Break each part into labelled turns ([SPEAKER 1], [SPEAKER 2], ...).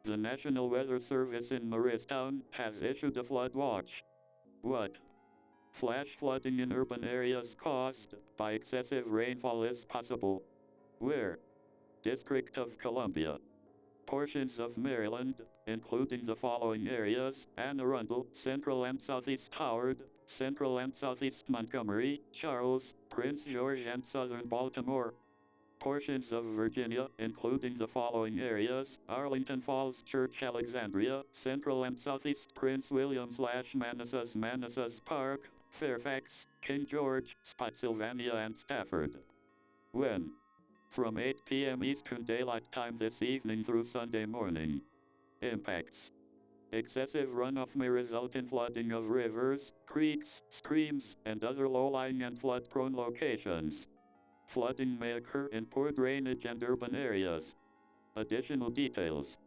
[SPEAKER 1] The National Weather Service in Morristown has issued a flood watch. What? Flash flooding in urban areas caused by excessive rainfall is possible. Where? District of Columbia. Portions of Maryland, including the following areas: Anne Arundel, Central and Southeast Howard, Central and Southeast Montgomery, Charles, Prince George and Southern Baltimore. Portions of Virginia, including the following areas: Arlington Falls, Church, Alexandria, Central and Southeast Prince William/Manassas, Manassas Park, Fairfax, King George, Spotsylvania and Stafford. When? from 8 p.m. Eastern Daylight Time this evening through Sunday morning. Impacts. Excessive runoff may result in flooding of rivers, creeks, streams, and other low-lying and flood-prone locations. Flooding may occur in poor drainage and urban areas. Additional details.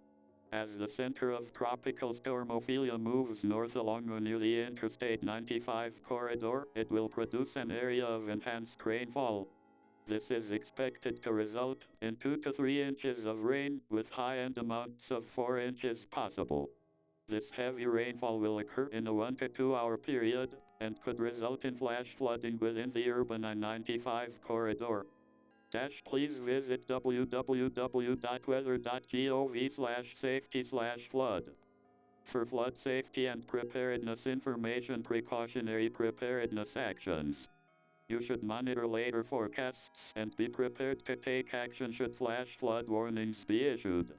[SPEAKER 1] As the center of tropical storm Ophelia moves north along or near the Interstate 95 corridor, it will produce an area of enhanced rainfall. This is expected to result in 2 to 3 inches of rain, with high-end amounts of 4 inches possible. This heavy rainfall will occur in a 1 to 2 hour period, and could result in flash flooding within the urban I-95 corridor. Please visit www.weather.gov/safety/flood. For flood safety and preparedness information, precautionary preparedness actions. You should monitor later forecasts and be prepared to take action should flash flood warnings be issued.